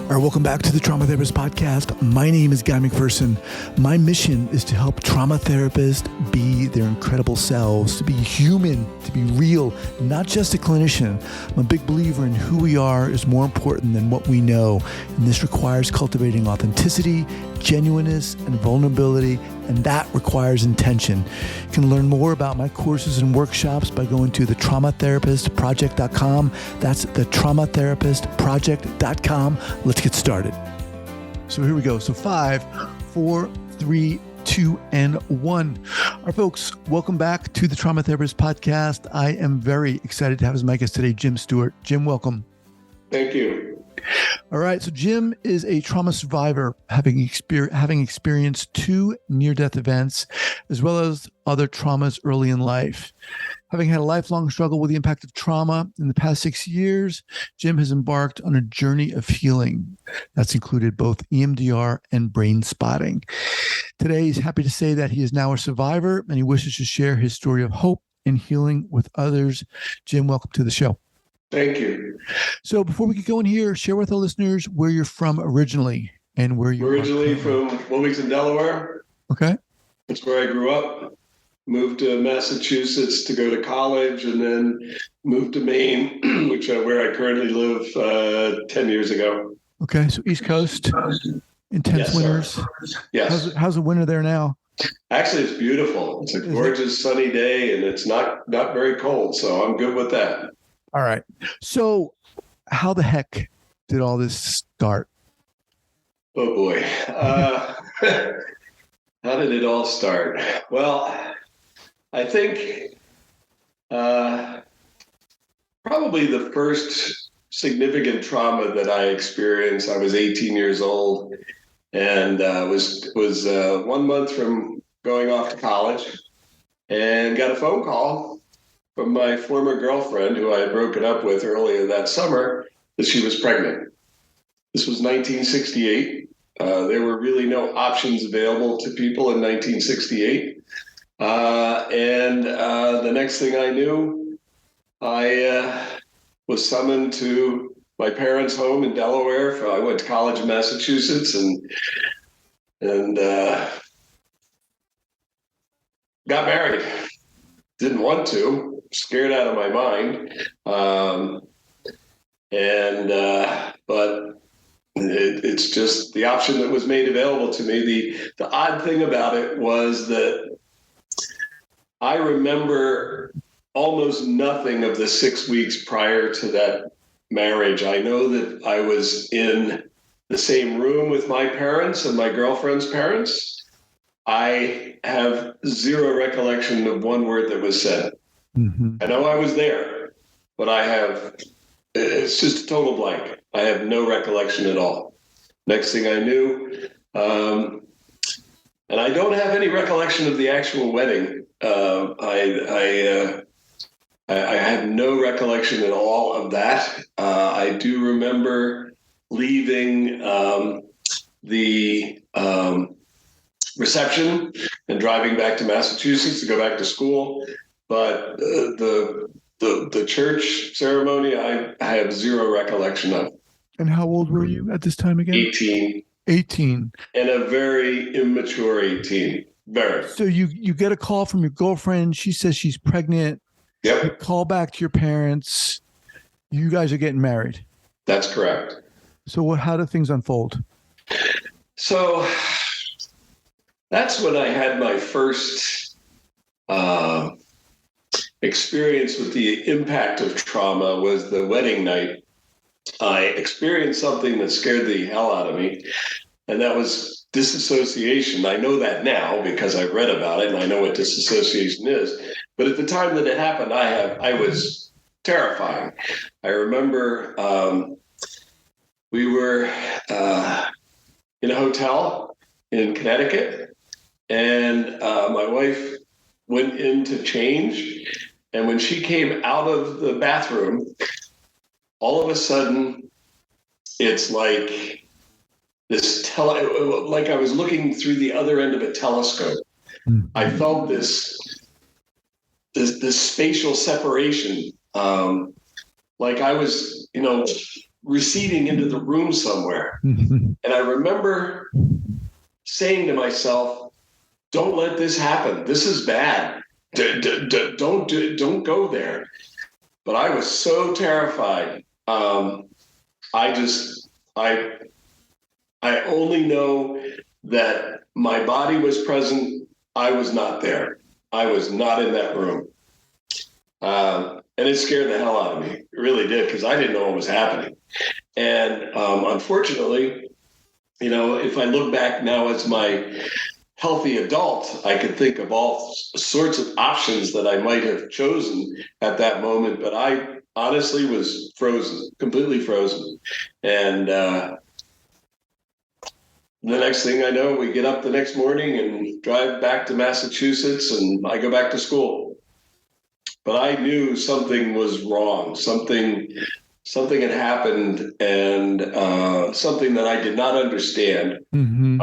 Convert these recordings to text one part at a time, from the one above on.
All right, welcome back to the Trauma Therapist Podcast. My name is Guy McPherson. My mission is to help trauma therapists be their incredible selves, to be human, to be real, not just a clinician. I'm a big believer in who we are is more important than what we know. And this requires cultivating authenticity, genuineness, and vulnerability, and that requires intention. You can learn more about my courses and workshops by going to thetraumatherapistproject.com. That's thetraumatherapistproject.com. Let's get started. So here we go. So 5, 4, 3, 2, and 1. All right, folks, welcome back to the Trauma Therapist Podcast. I am very excited to have as my guest today, Jim Stewart. Jim, welcome. Thank you. All right. So Jim is a trauma survivor, having experienced 2 near-death events, as well as other traumas early in life. Having had a lifelong struggle with the impact of trauma in the past 6 years, Jim has embarked on a journey of healing that's included both EMDR and BrainSpotting. Today, he's happy to say that he is now a survivor and he wishes to share his story of hope and healing with others. Jim, welcome to the show. Thank you. So before we get going here, share with our listeners where you're from originally and where you're originally from Wilmington, Delaware. Okay. That's where I grew up. Moved to Massachusetts to go to college, and then moved to Maine, where I currently live 10 years ago. Okay. So East Coast, intense winters. Sir. Yes. How's the winter there now? Actually, it's beautiful. It's a gorgeous sunny day, and it's not very cold, so I'm good with that. All right. So how the heck did all this start? Oh, boy. How did it all start? Well, I think probably the first significant trauma that I experienced, I was 18 years old and was 1 month from going off to college and got a phone call from my former girlfriend, who I had broken up with earlier that summer, that she was pregnant. This was 1968. There were really no options available to people in 1968. And the next thing I knew, I was summoned to my parents' home in Delaware. I went to college in Massachusetts and got married. Didn't want to. Scared out of my mind. But it's just the option that was made available to me. The odd thing about it was that I remember almost nothing of the 6 weeks prior to that marriage. I know that I was in the same room with my parents and my girlfriend's parents. I have zero recollection of one word that was said. Mm-hmm. I know I was there, but it's just a total blank. I have no recollection at all. Next thing I knew, and I don't have any recollection of the actual wedding. I had no recollection at all of that. I do remember leaving the reception and driving back to Massachusetts to go back to school. But the church ceremony, I have zero recollection of. And how old were you at this time again? 18. 18. And a very immature 18. Very. So you get a call from your girlfriend. She says she's pregnant. Yep. You call back to your parents. You guys are getting married. That's correct. So how do things unfold? So that's when I had my first experience with the impact of trauma. Was the wedding night. I experienced something that scared the hell out of me, and that was disassociation. I know that now because I've read about it and I know what disassociation is. But at the time that it happened, I was terrifying. I remember we were in a hotel in Connecticut, and my wife went in to change. And when she came out of the bathroom, all of a sudden, it's like this like I was looking through the other end of a telescope. I felt this spatial separation, like I was, receding into the room somewhere. And I remember saying to myself, "Don't let this happen. This is bad. Don't go there." But I was so terrified. I only know that my body was present. I was not there. I was not in that room. And it scared the hell out of me. It really did, because I didn't know what was happening. And unfortunately, if I look back now as my healthy adult, I could think of all sorts of options that I might have chosen at that moment. But I honestly was frozen, completely frozen. And the next thing I know, we get up the next morning and drive back to Massachusetts, and I go back to school. But I knew something was wrong. Something had happened, and something that I did not understand. Mm-hmm.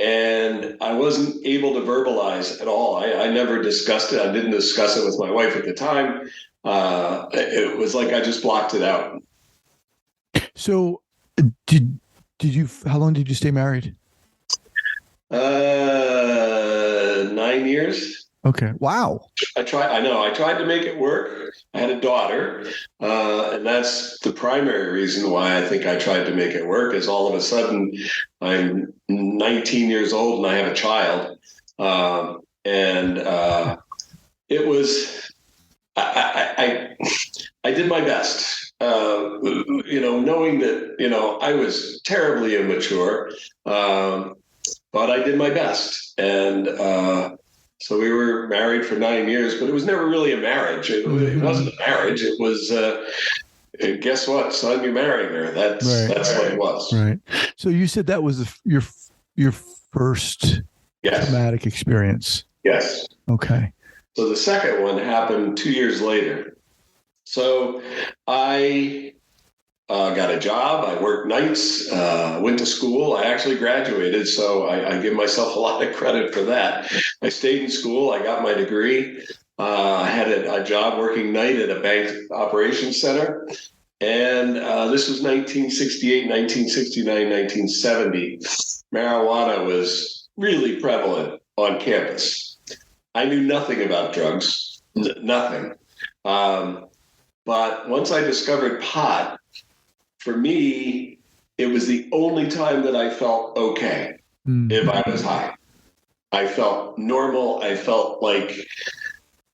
And I wasn't able to verbalize at all. I never discussed it. I didn't discuss it with my wife at the time. It was like I just blocked it out. So did you, how long did you stay married? 9 years. Okay. Wow. I tried to make it work. I had a daughter, and that's the primary reason why I think I tried to make it work, is all of a sudden I'm 19 years old and I have a child. It was, I did my best, knowing that, I was terribly immature, but I did my best. And, so we were married for 9 years, but it was never really a marriage. It wasn't a marriage. It was, guess what, son, you're marrying her. That's what it was. Right. So you said that was your first traumatic experience. Yes. Okay. So the second one happened 2 years later. So I got a job. I worked nights, went to school. I actually graduated, so I give myself a lot of credit for that. I stayed in school. I got my degree. I had a job working night at a bank operations center. And this was 1968, 1969, 1970. Marijuana was really prevalent on campus. I knew nothing about drugs, nothing. But once I discovered pot, for me, it was the only time that I felt okay if I was high. I felt normal. I felt like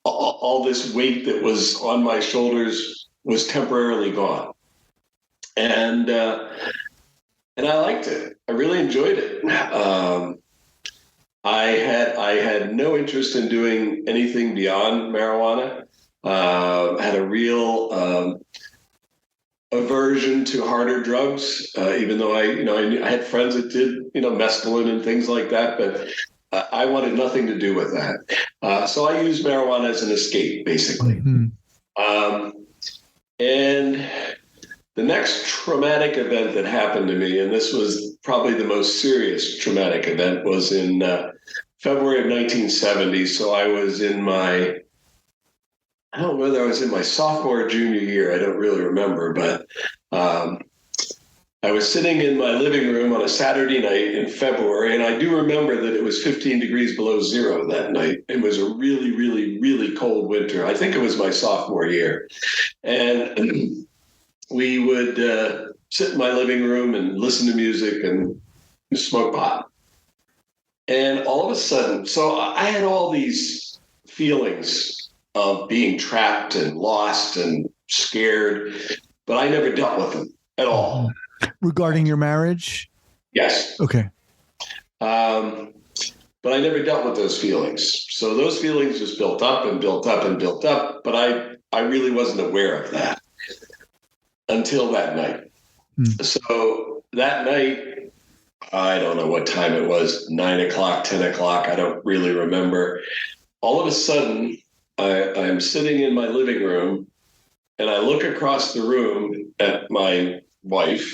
all this weight that was on my shoulders was temporarily gone. And I liked it. I really enjoyed it. I had no interest in doing anything beyond marijuana. Had a real aversion to harder drugs, even though I had friends that did, mescaline and things like that, but I wanted nothing to do with that. So I used marijuana as an escape, basically. And the next traumatic event that happened to me, and this was probably the most serious traumatic event, was in February of 1970. So I was in my, I don't know whether I was in my sophomore or junior year. I don't really remember, but I was sitting in my living room on a Saturday night in February, and I do remember that it was 15 degrees below zero that night. It was a really, really, really cold winter. I think it was my sophomore year. And we would sit in my living room and listen to music and smoke pot. And all of a sudden, so I had all these feelings of being trapped and lost and scared, but I never dealt with them at all. Regarding your marriage? Yes. Okay. But I never dealt with those feelings. So those feelings just built up and built up and built up, but I really wasn't aware of that until that night. So that night, I don't know what time it was, 9 o'clock, 10 o'clock, I don't really remember. All of a sudden, I'm sitting in my living room, and I look across the room at my wife,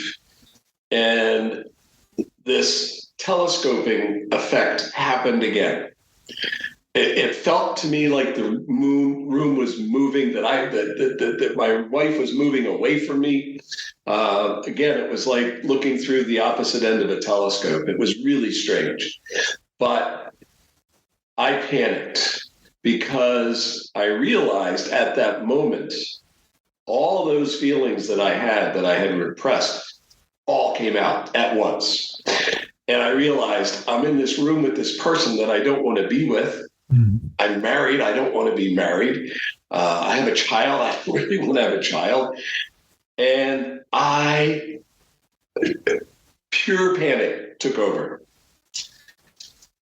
and this telescoping effect happened again. It felt to me like the room was moving, that my wife was moving away from me. Again, it was like looking through the opposite end of a telescope. It was really strange. But I panicked because I realized at that moment, all those feelings that I had repressed all came out at once. And I realized I'm in this room with this person that I don't want to be with. I'm married. I don't want to be married. I have a child. I really want to have a child. And pure panic took over.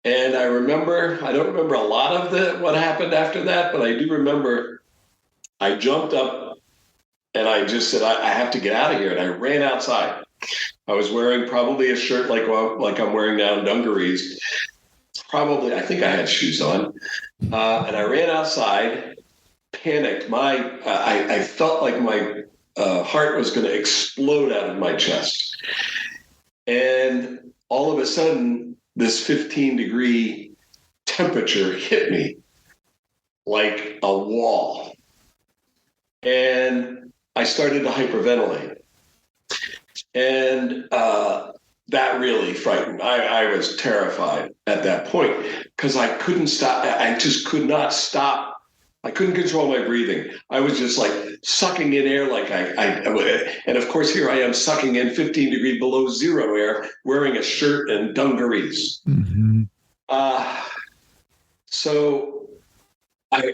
And I don't remember a lot of what happened after that, but I do remember I jumped up and I just said, I have to get out of here. And I ran outside. I was wearing probably a shirt like I'm wearing now, dungarees. I think I had shoes on. And I ran outside, panicked. I felt like my heart was going to explode out of my chest. And all of a sudden, this 15-degree temperature hit me like a wall. And I started to hyperventilate. And that really frightened. I was terrified at that point because I couldn't stop. I just could not stop. I couldn't control my breathing. I was just like sucking in air and of course here I am sucking in 15 degrees below zero air, wearing a shirt and dungarees. Mm-hmm. So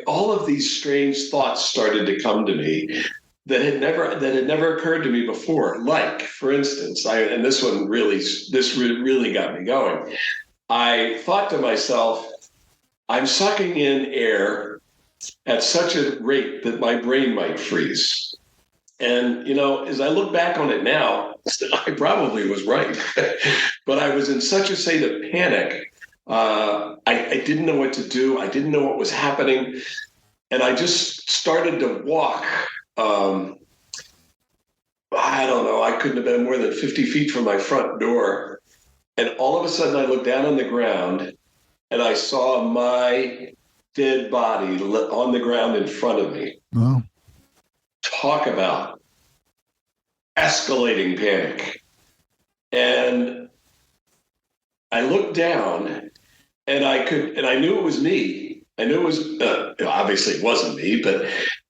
all of these strange thoughts started to come to me that had never occurred to me before. Like, for instance, this really got me going. I thought to myself, I'm sucking in air at such a rate that my brain might freeze. And, as I look back on it now, I probably was right. But I was in such a state of panic. I didn't know what to do. I didn't know what was happening. And I just started to walk. I don't know. I couldn't have been more than 50 feet from my front door. And all of a sudden I looked down on the ground and I saw my dead body on the ground in front of me. Wow. Talk about escalating panic. And I looked down and I knew it was me. I knew it was, obviously it wasn't me, but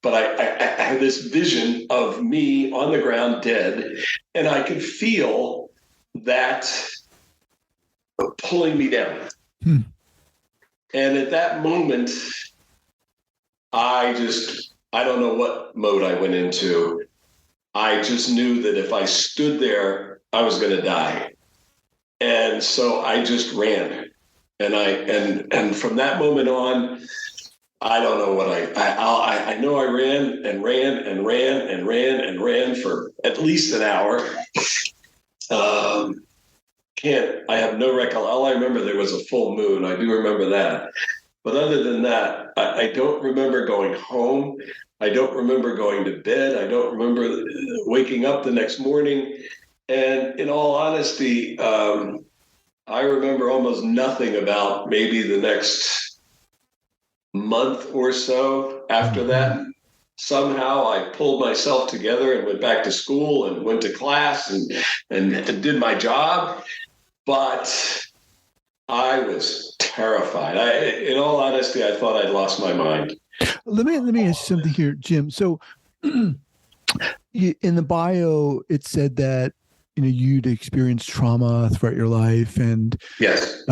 I had this vision of me on the ground dead, and I could feel that pulling me down. And at that moment, I don't know what mode I went into. I just knew that if I stood there, I was going to die. And so I just ran. And from that moment on, I don't know what I know I ran and ran and ran and ran and ran for at least an hour. I have no recollection. All I remember, there was a full moon. I do remember that. But other than that, I don't remember going home. I don't remember going to bed. I don't remember waking up the next morning. And in all honesty, I remember almost nothing about maybe the next month or so after that. Somehow I pulled myself together and went back to school and went to class and did my job. But I was terrified. In all honesty, I thought I'd lost my mind. Let me ask you something here, Jim. So in the bio, it said that you'd experienced trauma throughout your life, and yes,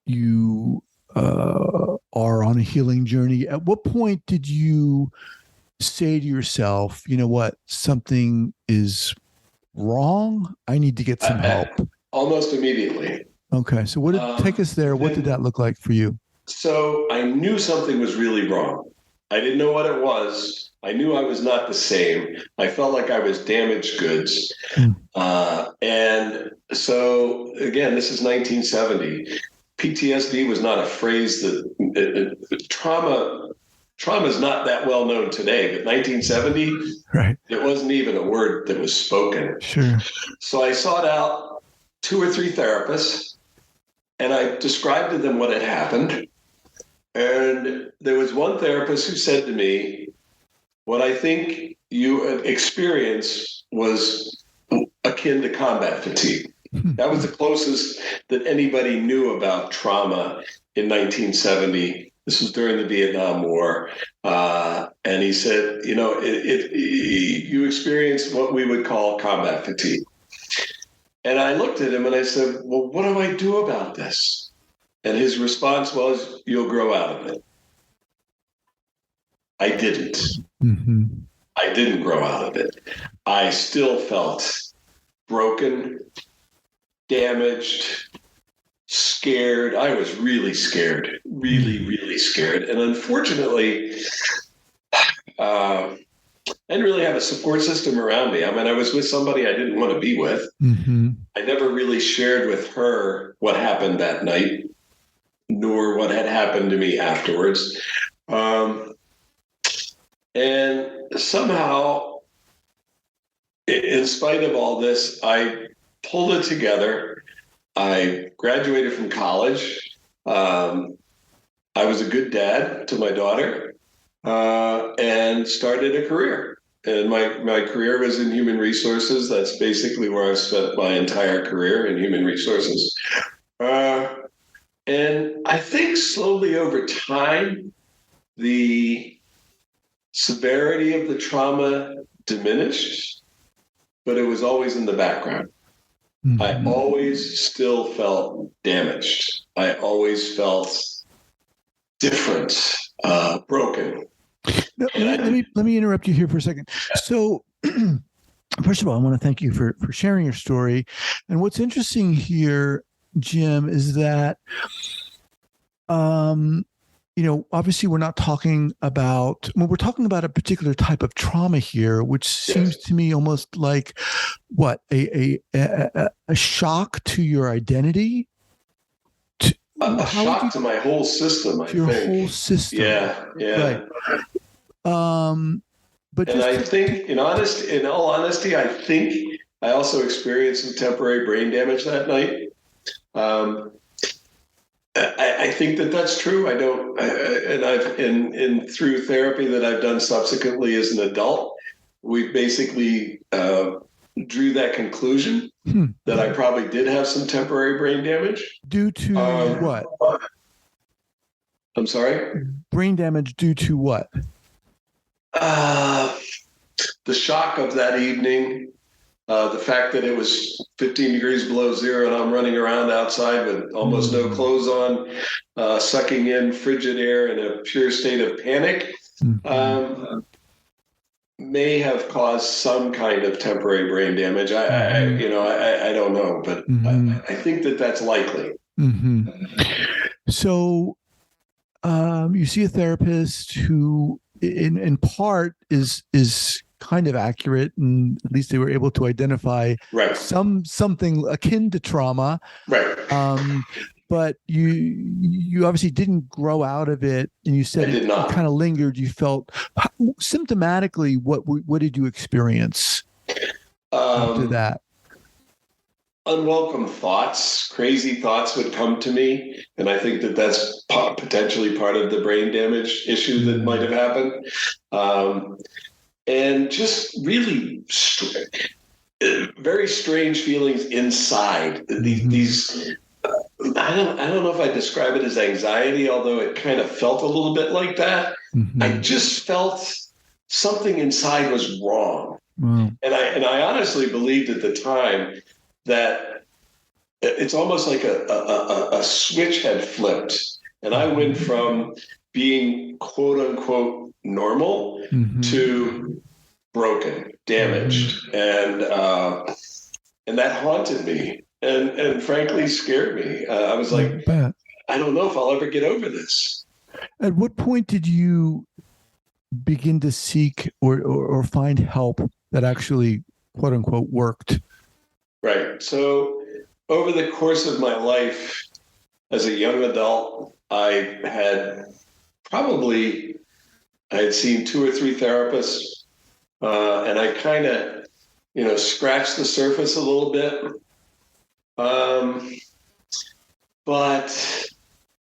you are on a healing journey. At what point did you say to yourself, you know what, something is wrong? I need to get some help. Almost immediately. Okay. So take us there. What did that look like for you? So I knew something was really wrong. I didn't know what it was. I knew I was not the same. I felt like I was damaged goods. And so, again, this is 1970. PTSD was not a phrase that trauma is not that well known today, but 1970, right, it wasn't even a word that was spoken. Sure. So I sought out 2 or 3 therapists. And I described to them what had happened. And there was one therapist who said to me, what I think you experienced was akin to combat fatigue. That was the closest that anybody knew about trauma in 1970. This was during the Vietnam War. And he said, you experienced what we would call combat fatigue. And I looked at him and I said, well, what do I do about this? And his response was, you'll grow out of it. I didn't. Mm-hmm. I didn't grow out of it. I still felt broken, damaged, scared. I was really scared, really scared. And unfortunately, I didn't really have a support system around me. I mean, I was with somebody I didn't want to be with. Mm-hmm. I never really shared with her what happened that night, nor what had happened to me afterwards. And somehow, in spite of all this, I pulled it together. I graduated from college. I was a good dad to my daughter, and started a career. And my career was in human resources. That's basically where I've spent my entire career, in human resources. And I think slowly over time, the severity of the trauma diminished, but it was always in the background. Mm-hmm. I always still felt damaged. I always felt different, broken. Let me interrupt you here for a second. So, first of all, I want to thank you for sharing your story. And what's interesting here, Jim, is that, obviously we're not talking about, we're talking about a particular type of trauma here, which seems to me almost like what, a shock to your identity. A shock to my whole system, I think. Your whole system. Yeah. Right. But and I think, in all honesty, I think I also experienced some temporary brain damage that night. I think that's true. I don't, and I've through therapy that I've done subsequently as an adult, we basically drew that conclusion that I probably did have some temporary brain damage. Due to what? I'm sorry? Brain damage due to what? The shock of that evening, the fact that it was 15 degrees below zero and I'm running around outside with almost no clothes on, sucking in frigid air in a pure state of panic, may have caused some kind of temporary brain damage. I don't know, but I think that's likely. Mm-hmm. So you see a therapist who in part is kind of accurate, and at least they were able to identify something akin to trauma. Right. But you obviously didn't grow out of it, and you said it kind of lingered. You felt symptomatically. What did you experience after that? Unwelcome thoughts, crazy thoughts would come to me, and I think that's potentially part of the brain damage issue that might have happened. And just really very strange feelings inside. These I don't know if I describe it as anxiety, although it kind of felt a little bit like that. I just felt something inside was wrong. Wow. And I honestly believed at the time that it's almost like a switch had flipped, and I went from being quote unquote normal to broken, damaged, and that haunted me and frankly scared me. I was like, I don't know if I'll ever get over this. At what point did you begin to seek or find help that actually quote unquote worked? Right. So over the course of my life as a young adult, I had seen 2 or 3 therapists, and I kind of, scratched the surface a little bit. but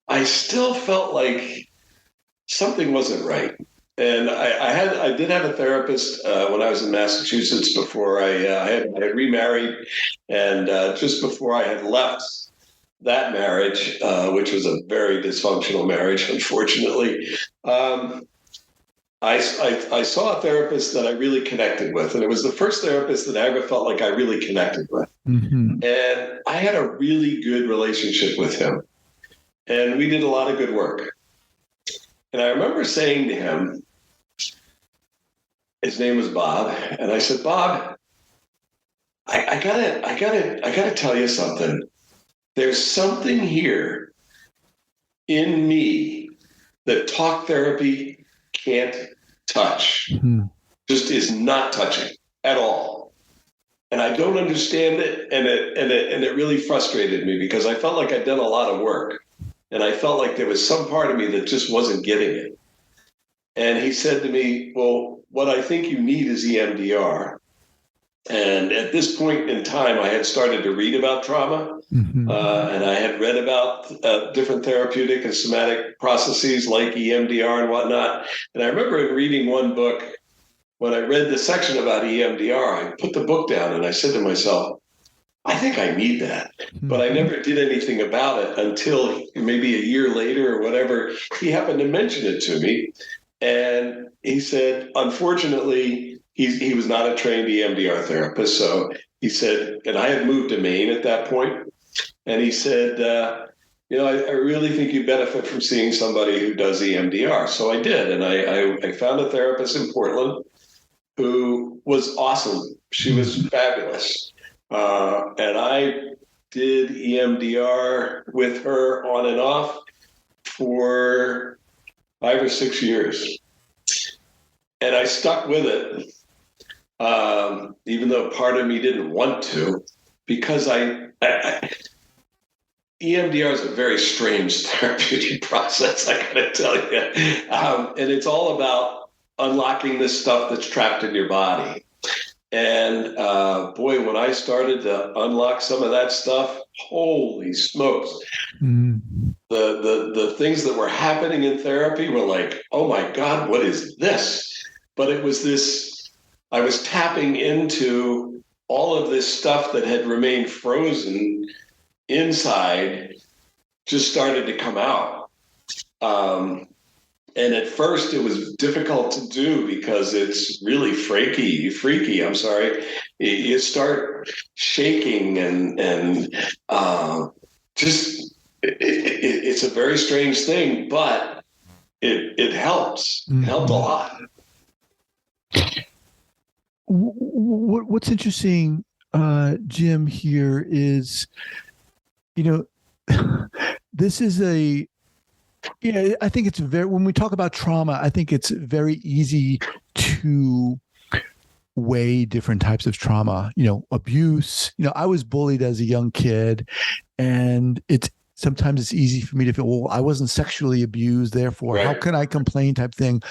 I still felt like something wasn't right. And I did have a therapist when I was in Massachusetts before I had remarried, and just before I had left that marriage, which was a very dysfunctional marriage, unfortunately. I saw a therapist that I really connected with, and it was the first therapist that I ever felt like I really connected with. Mm-hmm. And I had a really good relationship with him, and we did a lot of good work. And I remember saying to him, his name was Bob, and I said, Bob, I gotta tell you something. There's something here in me that talk therapy can't touch. Mm-hmm. Just is not touching at all. And I don't understand it, and it really frustrated me because I felt like I'd done a lot of work, and I felt like there was some part of me that just wasn't getting it. And he said to me, well, what I think you need is EMDR. And at this point in time, I had started to read about trauma, Mm-hmm. and I had read about different therapeutic and somatic processes like EMDR and whatnot. And I remember in reading one book, when I read the section about EMDR, I put the book down and I said to myself, I think I need that. But I never did anything about it until maybe a year later or whatever. He happened to mention it to me. And he said, unfortunately, he was not a trained EMDR therapist. So he said, and I had moved to Maine at that point. And he said, I really think you benefit from seeing somebody who does EMDR. So I did. And I found a therapist in Portland who was awesome. She was fabulous. And I did EMDR with her on and off for 5 or 6 years. And I stuck with it, even though part of me didn't want to, because EMDR is a very strange therapeutic process, I gotta tell you. And it's all about unlocking this stuff that's trapped in your body. And boy, when I started to unlock some of that stuff, holy smokes. Mm-hmm. The things that were happening in therapy were like, oh my God, what is this? But it was this, I was tapping into all of this stuff that had remained frozen inside, just started to come out. And at first it was difficult to do because it's really freaky. I'm sorry. You start shaking and just, it's a very strange thing, but it helps. It helped a lot. What's interesting, Jim, here is, this is I think it's when we talk about trauma, I think it's very easy to weigh different types of trauma, abuse. I was bullied as a young kid, and sometimes it's easy for me to feel, well, I wasn't sexually abused, therefore, Right. How can I complain type thing?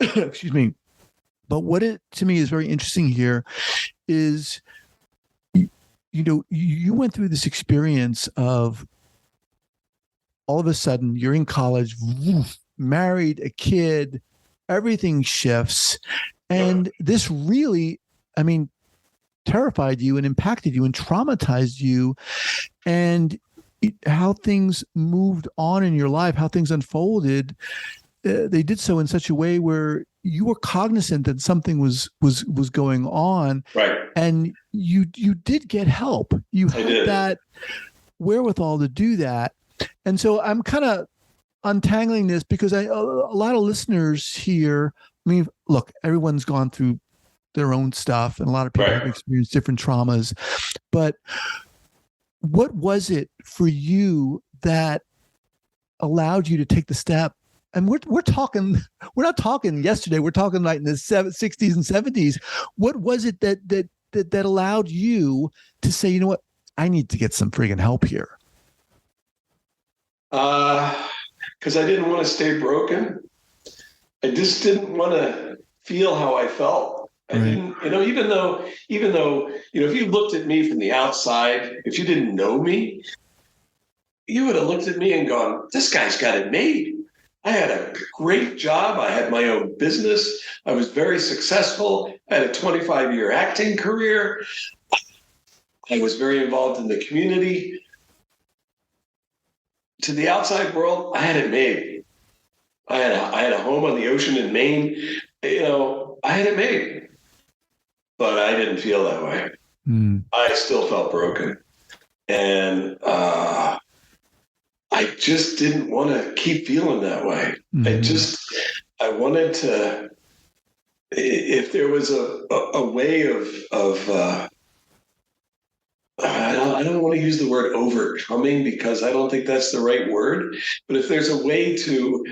Excuse me. But what to me is very interesting here is, you went through this experience of all of a sudden you're in college, married, a kid, everything shifts. And this really, terrified you and impacted you and traumatized you. And how things moved on in your life, how things unfolded, they did so in such a way where you were cognizant that something was going on, right? And you did get help. You had that wherewithal to do that. And so I'm kind of untangling this because a lot of listeners here. Look, everyone's gone through their own stuff, and a lot of people have experienced different traumas. But what was it for you that allowed you to take the step? And we're talking, we're not talking yesterday. We're talking like in the 60s and 70s. What was it that allowed you to say, you know what, I need to get some friggin' help here? Because I didn't want to stay broken. I just didn't want to feel how I felt. I didn't, even though, if you looked at me from the outside, if you didn't know me, you would have looked at me and gone, this guy's got it made. I had a great job. I had my own business. I was very successful. I had a 25-year acting career. I was very involved in the community. To the outside world, I had it made. I had a home on the ocean in Maine. I had it made. But I didn't feel that way. I still felt broken. And I just didn't want to keep feeling that way. I wanted to, if there was a way of I don't want to use the word overcoming because I don't think that's the right word, but if there's a way to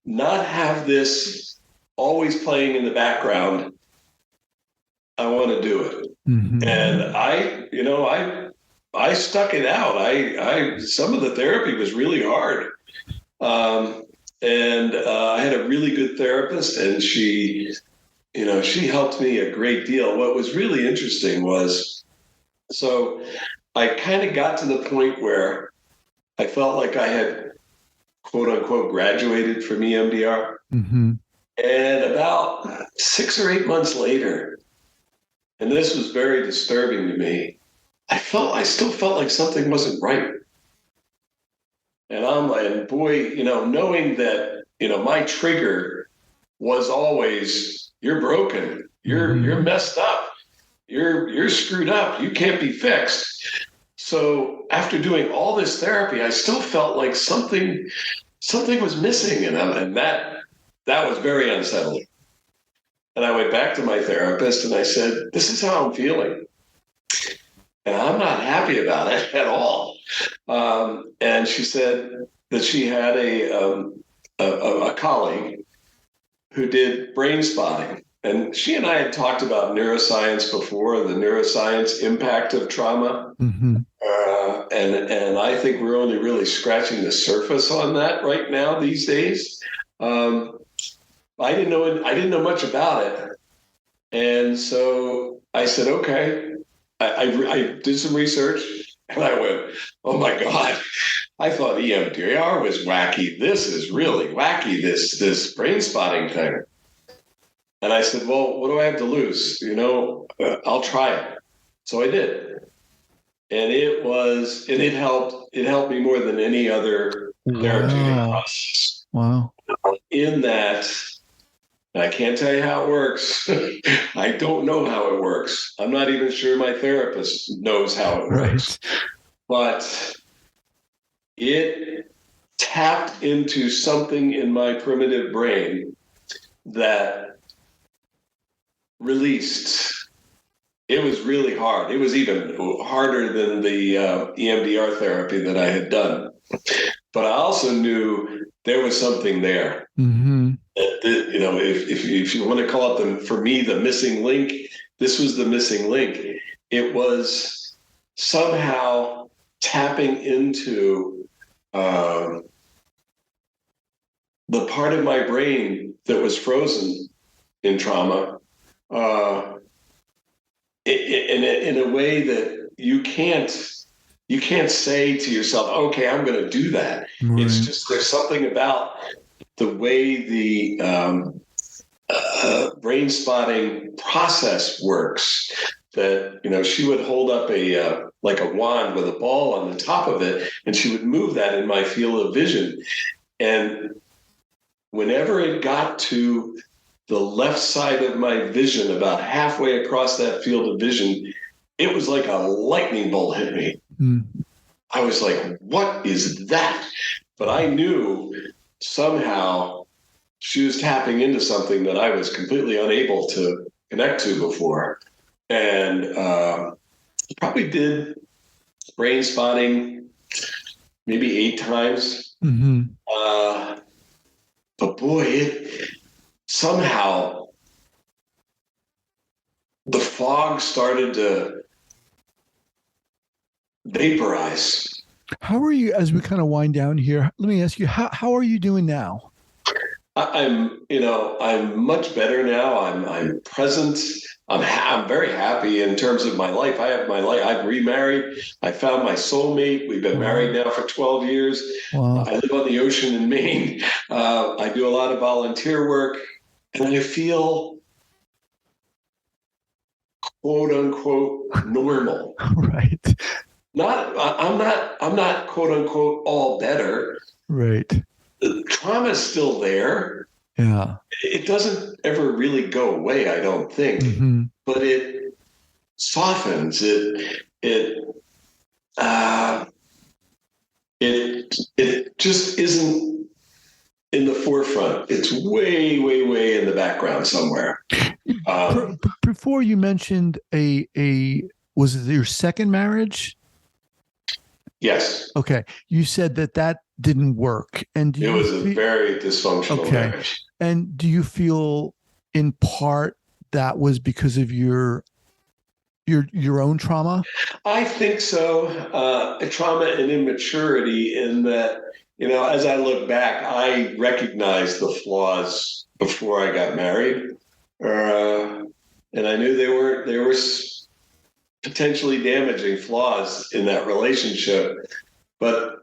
not have this always playing in the background, I want to do it. And I stuck it out. Some of the therapy was really hard. And I had a really good therapist, and she helped me a great deal. What was really interesting was, so I kind of got to the point where I felt like I had, quote unquote, graduated from EMDR. And about 6 or 8 months later, and this was very disturbing to me, I still felt like something wasn't right. And I'm like, boy, knowing that, my trigger was always, you're broken, you're messed up, you're screwed up, you can't be fixed. So after doing all this therapy, I still felt like something was missing, and that was very unsettling. And I went back to my therapist and I said, this is how I'm feeling. And I'm not happy about it at all. And she said that she had a colleague who did BrainSpotting. And she and I had talked about neuroscience before, the neuroscience impact of trauma. And I think we're only really scratching the surface on that right now these days. I didn't know much about it. And so I said, okay. I did some research and I went, oh my God, I thought EMDR was wacky. This is really wacky, this BrainSpotting thing. And I said, well, what do I have to lose? I'll try it. So I did. And it helped me more than any other therapeutic process. Wow. In that, I can't tell you how it works. I don't know how it works. I'm not even sure my therapist knows how it works. But it tapped into something in my primitive brain that released. It was really hard. It was even harder than the EMDR therapy that I had done. But I also knew there was something there. If you want to call it for me, the missing link, this was the missing link. It was somehow tapping into the part of my brain that was frozen in trauma in a way that you can't say to yourself, okay, I'm going to do that. Right. It's just, there's something about the way the BrainSpotting process works that, she would hold up like a wand with a ball on the top of it, and she would move that in my field of vision. And whenever it got to the left side of my vision, about halfway across that field of vision, it was like a lightning bolt hit me. I was like, what is that? But I knew somehow she was tapping into something that I was completely unable to connect to before. And probably did BrainSpotting maybe 8 times. But boy, it somehow the fog started to vaporize. How are you, as we kind of wind down here, let me ask you, how are you doing now? I'm much better now. I'm present. I'm very happy in terms of my life. I have my life. I've remarried. I found my soulmate. We've been married now for 12 years. Wow. I live on the ocean in Maine. I do a lot of volunteer work, and I feel quote unquote normal. Right. I'm not quote unquote all better. Right. The trauma is still there. Yeah. It doesn't ever really go away, I don't think, Mm-hmm. but it softens. Uh, it just isn't in the forefront. It's way, way, way in the background somewhere. Before you mentioned was it your second marriage? Yes. Okay. You said that didn't work. And It was a very dysfunctional marriage. And do you feel in part that was because of your own trauma? I think so. Trauma and immaturity in that, as I look back, I recognized the flaws before I got married. And I knew there were potentially damaging flaws in that relationship. But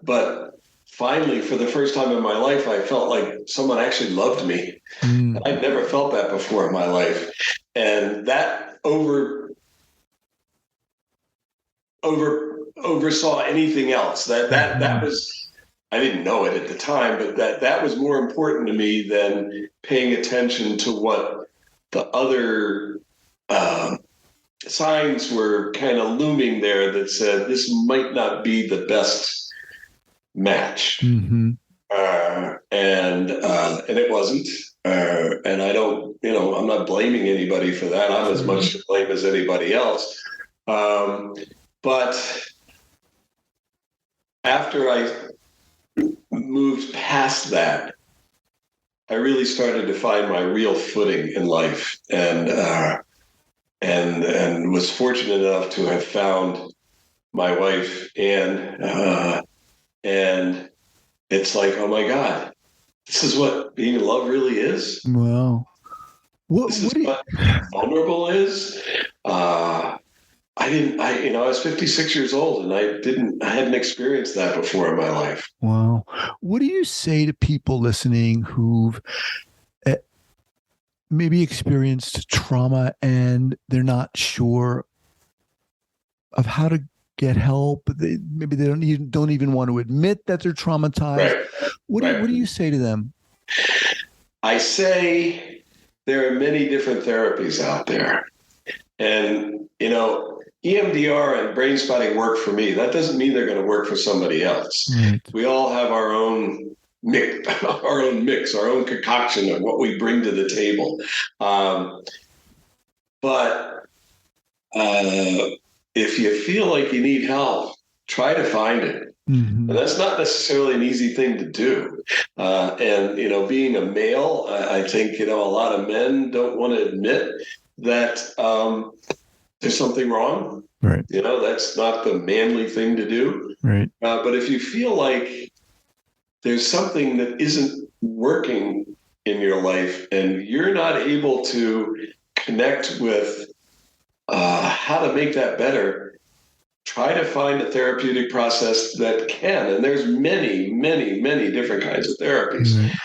finally, for the first time in my life, I felt like someone actually loved me. Mm. I'd never felt that before in my life. And that oversaw anything else. That was, I didn't know it at the time, but that was more important to me than paying attention to what the other signs were kind of looming there that said this might not be the best match. Mm-hmm. And it wasn't. And I don't, I'm not blaming anybody for that. I'm as much to blame as anybody else. But after I moved past that, I really started to find my real footing in life, and was fortunate enough to have found my wife, and it's like, oh my God, this is what being in love really is. Wow. This is what vulnerable is. I was 56 years old and I hadn't experienced that before in my life. Wow. What do you say to people listening who've maybe experienced trauma and they're not sure of how to get help? Maybe they don't even want to admit that they're traumatized. Right. What do you say to them? I say there are many different therapies out there. And, EMDR and BrainSpotting work for me. That doesn't mean they're going to work for somebody else. Right. We all have our own mix, our own concoction of what we bring to the table. But if you feel like you need help, try to find it. Mm-hmm. And that's not necessarily an easy thing to do. And being a male, I think, a lot of men don't want to admit that there's something wrong. Right. That's not the manly thing to do. Right. But if you feel like there's something that isn't working in your life and you're not able to connect with how to make that better, try to find a therapeutic process that can. And there's many, many, many different kinds of therapies. Mm-hmm.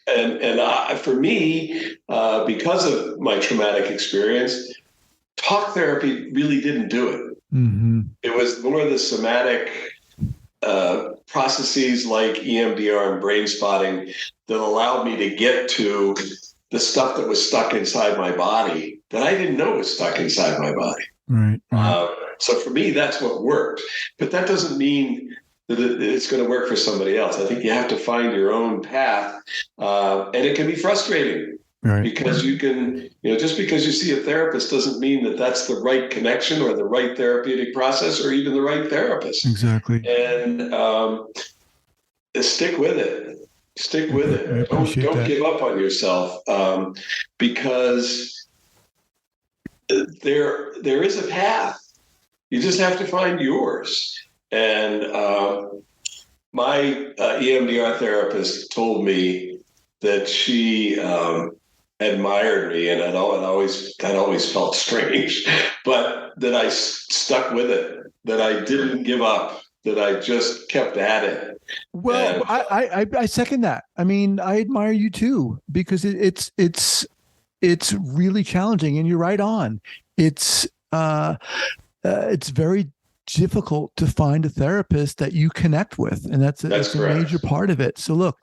And for me, because of my traumatic experience, talk therapy really didn't do it. Mm-hmm. It was more the somatic processes like EMDR and BrainSpotting that allowed me to get to the stuff that was stuck inside my body that I didn't know was stuck inside my body. Right. So for me, that's what worked. But that doesn't mean that it's going to work for somebody else. I think you have to find your own path. And it can be frustrating. Right. Because you can, just because you see a therapist doesn't mean that that's the right connection or the right therapeutic process or even the right therapist. Exactly. And stick with it. Stick with it. Don't give up on yourself, because there is a path. You just have to find yours. And my EMDR therapist told me that she admired me, and that always felt strange, but that I stuck with it, that I didn't give up, that I just kept at it. Well, I second that. I mean, I admire you too, because it's really challenging, and you're right on. It's very difficult to find a therapist that you connect with, and that's a major part of it. So look,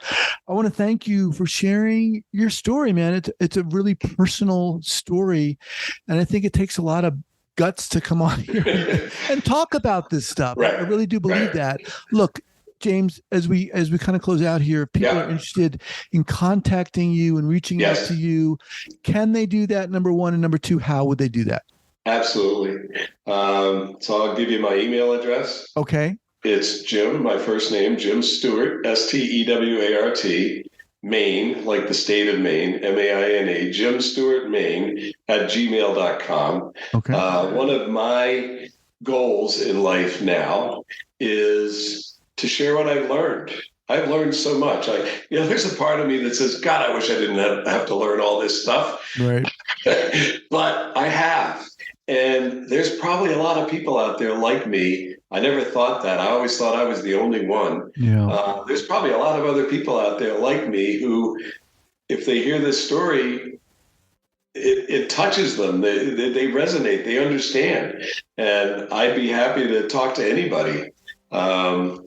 I want to thank you for sharing your story, man. It's a really personal story, and I think it takes a lot of guts to come on here and talk about this stuff. Right. I really do believe that. Look, James, as we kind of close out here, if people are interested in contacting you and reaching out to you, can they do that? Number one, and number two, how would they do that? Absolutely. So I'll give you my email address. Okay. It's Jim, my first name, Jim Stewart, Stewart, Maine, like the state of Maine, Maine, Jim Stewart, Maine @gmail.com. Okay. One of my goals in life now is to share what I've learned. I've learned so much. There's a part of me that says, God, I wish I didn't have to learn all this stuff. Right. But I have. And there's probably a lot of people out there like me. I never thought that. I always thought I was the only one. Yeah. There's probably a lot of other people out there like me who, if they hear this story, it touches them. They resonate. They understand. And I'd be happy to talk to anybody about.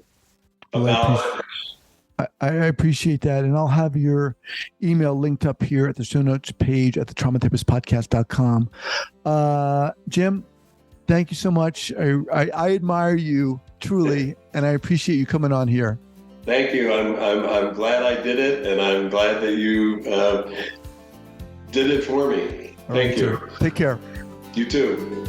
I appreciate that. And I'll have your email linked up here at the show notes page at the traumatherapistpodcast.com. Jim, thank you so much. I admire you truly, and I appreciate you coming on here. Thank you. I'm glad I did it, and I'm glad that you did it for me. Thank you. Take care. You too.